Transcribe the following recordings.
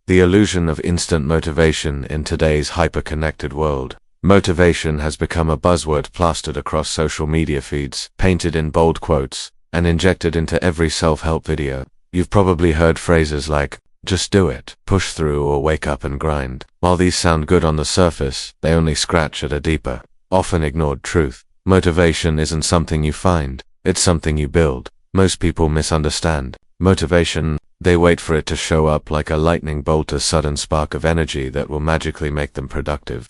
The illusion of instant motivation in today's hyper-connected world. Motivation has become a buzzword plastered across social media feeds, painted in bold quotes, and injected into every self-help video. You've probably heard phrases like, just do it, push through, or wake up and grind. While these sound good on the surface, they only scratch at a deeper, often ignored truth. Motivation isn't something you find, it's something you build. Most people misunderstand motivation. They wait for it to show up like a lightning bolt, a sudden spark of energy that will magically make them productive.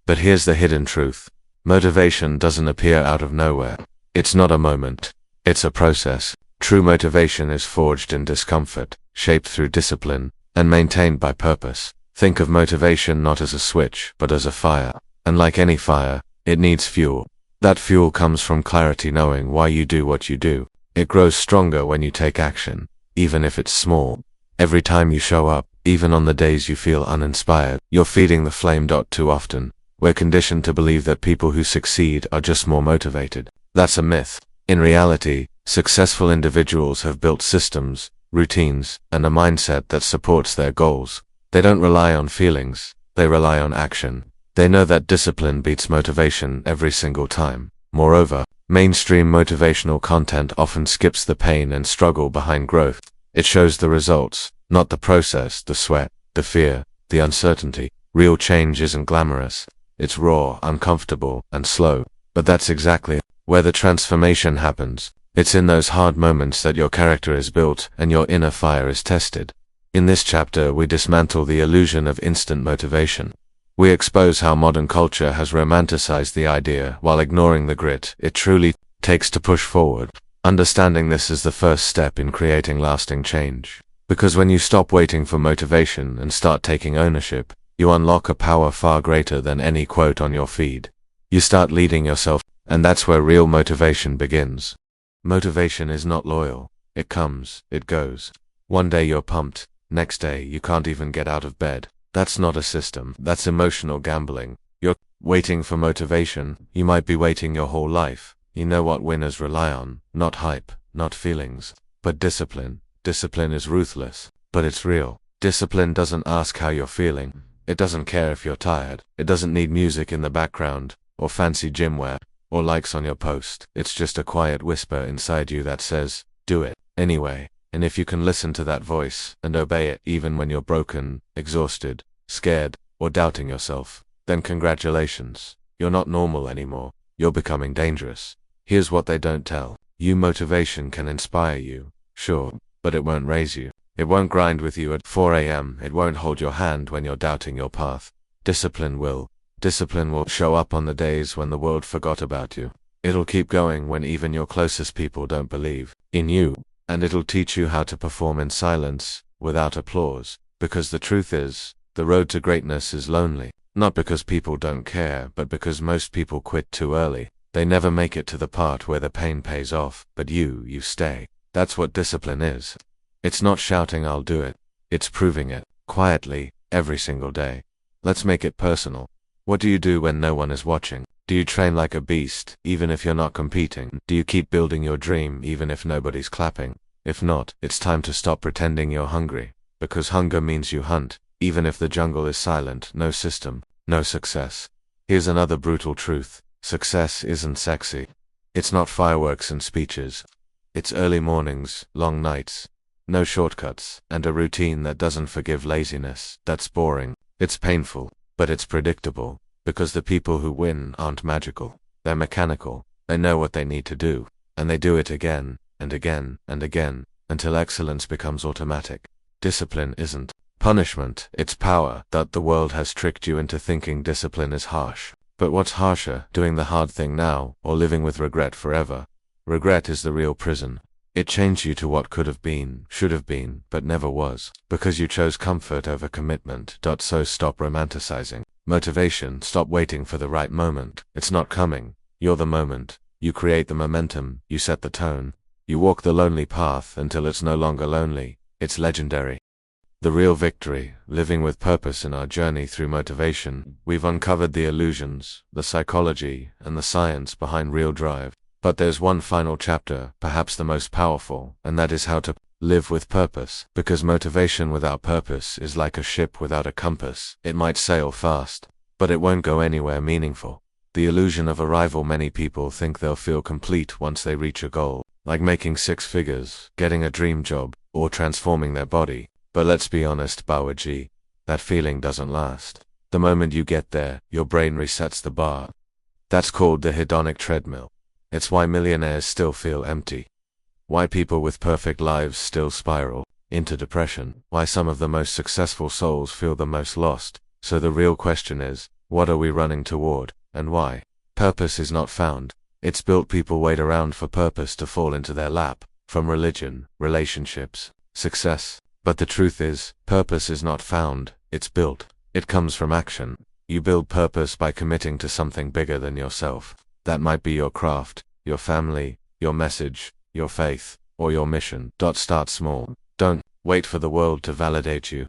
But here's the hidden truth. Motivation doesn't appear out of nowhere. It's not a moment. It's a process. True motivation is forged in discomfort, shaped through discipline, and maintained by purpose. Think of motivation not as a switch, but as a fire. And like any fire, it needs fuel. That fuel comes from clarity, knowing why you do what you do. It grows stronger when you take action, even if it's small. Every time you show up, even on the days you feel uninspired, you're feeding the flame. Too often, we're conditioned to believe that people who succeed are just more motivated. That's a myth. In reality, successful individuals have built systems, routines, and a mindset that supports their goals. They don't rely on feelings, they rely on action. They know that discipline beats motivation every single time. Moreover, mainstream motivational content often skips the pain and struggle behind growth. It shows the results, not the process, the sweat, the fear, the uncertainty. Real change isn't glamorous. It's raw, uncomfortable, and slow. But that's exactly where the transformation happens. It's in those hard moments that your character is built and your inner fire is tested. In this chapter, we dismantle the illusion of instant motivation. We expose how modern culture has romanticized the idea while ignoring the grit it truly takes to push forward. Understanding this is the first step in creating lasting change. Because when you stop waiting for motivation and start taking ownership, you unlock a power far greater than any quote on your feed. You start leading yourself, and that's where real motivation begins. Motivation is not loyal. It comes, it goes. One day you're pumped, next day you can't even get out of bed. That's not a system, that's emotional gambling. You're waiting for motivation. You might be waiting your whole life. You know what winners rely on, not hype, not feelings, but discipline. Discipline is ruthless, but it's real. Discipline doesn't ask how you're feeling. It doesn't care if you're tired. It doesn't need music in the background, or fancy gym wear, or likes on your post. It's just a quiet whisper inside you that says, do it, anyway. And if you can listen to that voice, and obey it even when you're broken, exhausted, scared, or doubting yourself, then congratulations. You're not normal anymore. You're becoming dangerous. Here's what they don't tell you. Motivation can inspire you, sure, but it won't raise you. It won't grind with you at 4 a.m. It won't hold your hand when you're doubting your path. Discipline will. Discipline will show up on the days when the world forgot about you. It'll keep going when even your closest people don't believe in you. And it'll teach you how to perform in silence, without applause. Because the truth is, the road to greatness is lonely. Not because people don't care, but because most people quit too early. They never make it to the part where the pain pays off, but you stay. That's what discipline is. It's not shouting I'll do it. It's proving it, quietly, every single day. Let's make it personal. What do you do when no one is watching? Do you train like a beast, even if you're not competing? Do you keep building your dream, even if nobody's clapping? If not, it's time to stop pretending you're hungry. Because hunger means you hunt, even if the jungle is silent. No system, no success. Here's another brutal truth. Success isn't sexy. It's not fireworks and speeches. It's early mornings, long nights, no shortcuts, and a routine that doesn't forgive laziness. That's boring. It's painful, but it's predictable. Because the people who win aren't magical. They're mechanical. They know what they need to do, and they do it again, and again, and again, until excellence becomes automatic. Discipline isn't punishment, it's power. That the world has tricked you into thinking discipline is harsh. But what's harsher, doing the hard thing now, or living with regret forever? Regret is the real prison. It chains you to what could have been, should have been, but never was. Because you chose comfort over commitment. So stop romanticizing motivation. Stop waiting for the right moment. It's not coming. You're the moment. You create the momentum. You set the tone. You walk the lonely path until it's no longer lonely. It's legendary. The real victory, living with purpose in our journey through motivation. We've uncovered the illusions, the psychology, and the science behind real drive. But there's one final chapter, perhaps the most powerful, and that is how to Live with purpose, because motivation without purpose is like a ship without a compass. It might sail fast, but it won't go anywhere meaningful. The illusion of arrival. Many people think they'll feel complete once they reach a goal, like making 6 figures, getting a dream job, or transforming their body. But let's be honest, Bawaji, that feeling doesn't last. The moment you get there, your brain resets the bar. That's called the hedonic treadmill. It's why millionaires still feel empty. Why people with perfect lives still spiral into depression. Why some of the most successful souls feel the most lost. So the real question is, what are we running toward, and why? Purpose is not found. It's built. People wait around for purpose to fall into their lap, from religion, relationships, success. But the truth is, purpose is not found, it's built. It comes from action. You build purpose by committing to something bigger than yourself. That might be your craft, your family, your message, your faith, or your mission. Start small. Don't wait for the world to validate you.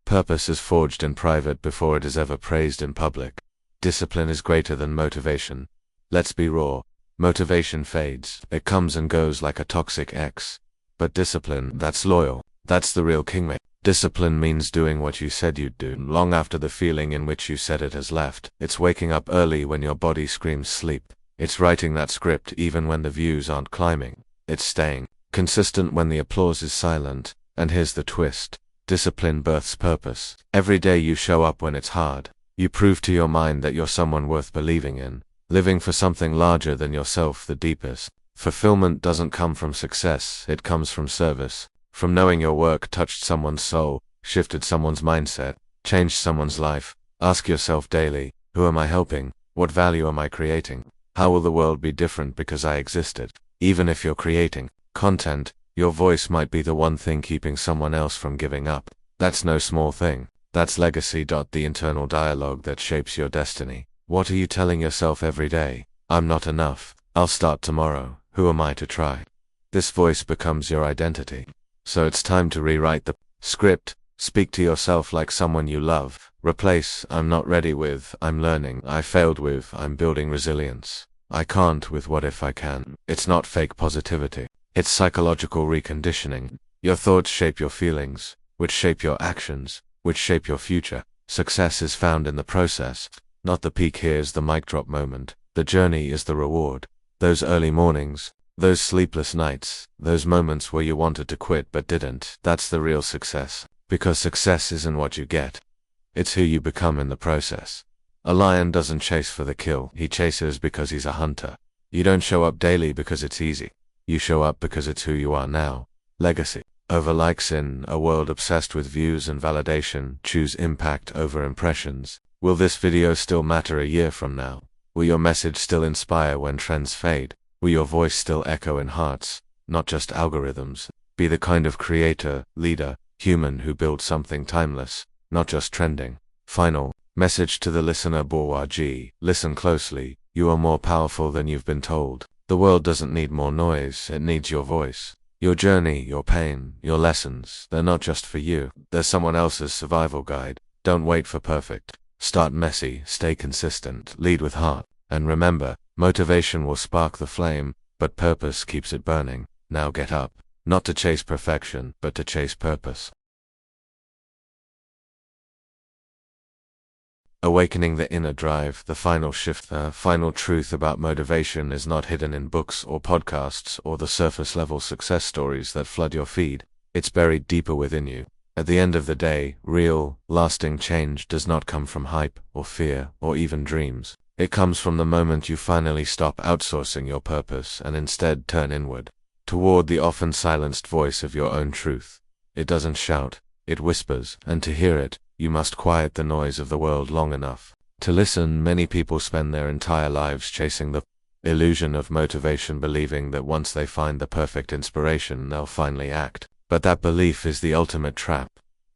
Purpose is forged in private before it is ever praised in public. Discipline is greater than motivation. Let's be raw. Motivation fades. It comes and goes like a toxic ex. But discipline, that's loyal. That's the real kingmaker. Discipline means doing what you said you'd do, long after the feeling in which you said it has left. It's waking up early when your body screams sleep. It's writing that script even when the views aren't climbing. It's staying consistent when the applause is silent. And here's the twist. Discipline births purpose. Every day you show up when it's hard. You prove to your mind that you're someone worth believing in. Living for something larger than yourself. The deepest fulfillment doesn't come from success, it comes from service. From knowing your work touched someone's soul, shifted someone's mindset, changed someone's life. Ask yourself daily, who am I helping? What value am I creating? How will the world be different because I existed? Even if you're creating content, your voice might be the one thing keeping someone else from giving up. That's no small thing. That's legacy. The internal dialogue that shapes your destiny. What are you telling yourself every day? I'm not enough. I'll start tomorrow. Who am I to try? This voice becomes your identity. So it's time to rewrite the script. Speak to yourself like someone you love. Replace I'm not ready with I'm learning. I failed with I'm building resilience. I can't with what if I can. It's not fake positivity. It's psychological reconditioning. Your thoughts shape your feelings, which shape your actions, which shape your future. Success is found in the process, not the peak. Here's the mic drop moment. The journey is the reward. Those early mornings, those sleepless nights, those moments where you wanted to quit but didn't, that's the real success. Because success isn't what you get. It's who you become in the process. A lion doesn't chase for the kill, he chases because he's a hunter. You don't show up daily because it's easy. You show up because it's who you are now. Legacy over likes. In a world obsessed with views and validation, choose impact over impressions. Will this video still matter a year from now? Will your message still inspire when trends fade? Will your voice still echo in hearts, not just algorithms? Be the kind of creator, leader, human who builds something timeless, not just trending. Final message to the listener. Bawaji, listen closely. You are more powerful than you've been told. The world doesn't need more noise, it needs your voice. Your journey, your pain, your lessons, they're not just for you. They're someone else's survival guide. Don't wait for perfect. Start messy, stay consistent, lead with heart. And remember, motivation will spark the flame, but purpose keeps it burning. Now get up. Not to chase perfection, but to chase purpose. Awakening the inner drive, the final shift. The final truth about motivation is not hidden in books or podcasts or the surface-level success stories that flood your feed. It's buried deeper within you. At the end of the day, real, lasting change does not come from hype or fear or even dreams. It comes from the moment you finally stop outsourcing your purpose and instead turn inward, toward the often silenced voice of your own truth. It doesn't shout, it whispers, and to hear it, you must quiet the noise of the world long enough to listen. Many people spend their entire lives chasing the illusion of motivation, believing that once they find the perfect inspiration, they'll finally act. But that belief is the ultimate trap.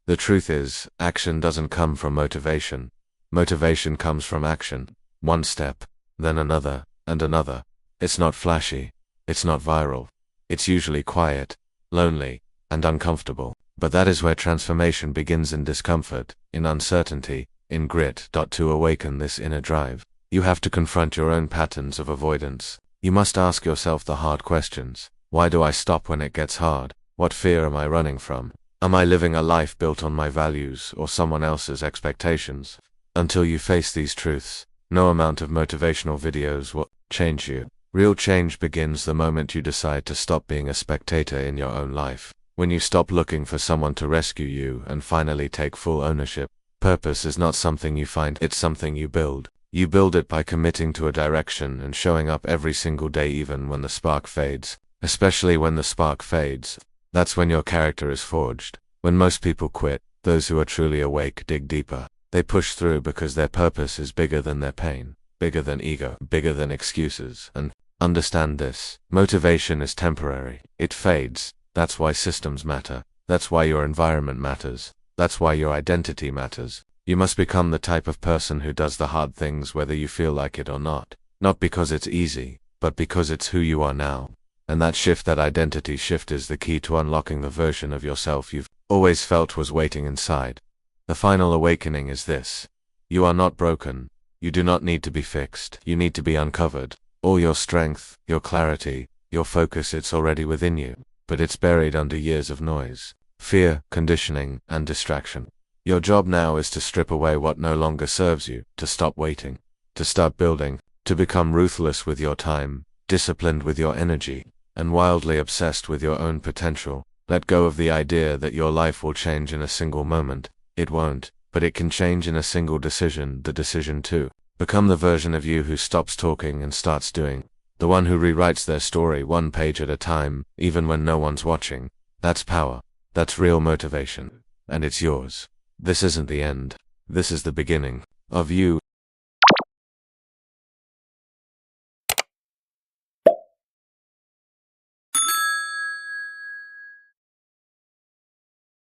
The truth is, action doesn't come from motivation. Motivation comes from action. One step, then another, and another. It's not flashy. It's not viral. It's usually quiet, lonely, and uncomfortable. But that is where transformation begins, in discomfort, in uncertainty, in grit. To awaken this inner drive, you have to confront your own patterns of avoidance. You must ask yourself the hard questions. Why do I stop when it gets hard? What fear am I running from? Am I living a life built on my values or someone else's expectations? Until you face these truths, no amount of motivational videos will change you. Real change begins the moment you decide to stop being a spectator in your own life. When you stop looking for someone to rescue you and finally take full ownership. Purpose is not something you find, it's something you build. You build it by committing to a direction and showing up every single day even when the spark fades. Especially when the spark fades, that's when your character is forged. When most people quit, those who are truly awake dig deeper. They push through because their purpose is bigger than their pain, bigger than ego, bigger than excuses. And understand this, motivation is temporary. It fades. That's why systems matter. That's why your environment matters. That's why your identity matters. You must become the type of person who does the hard things whether you feel like it or not. Not because it's easy, but because it's who you are now. And that shift, that identity shift, is the key to unlocking the version of yourself you've always felt was waiting inside. The final awakening is this. You are not broken. You do not need to be fixed. You need to be uncovered. All your strength, your clarity, your focus, it's already within you, but it's buried under years of noise, fear, conditioning, and distraction. Your job now is to strip away what no longer serves you, to stop waiting, to start building, to become ruthless with your time, disciplined with your energy, and wildly obsessed with your own potential. Let go of the idea that your life will change in a single moment. It won't, but it can change in a single decision, the decision to become the version of you who stops talking and starts doing. The one who rewrites their story one page at a time, even when no one's watching. That's power. That's real motivation. And it's yours. This isn't the end. This is the beginning of you.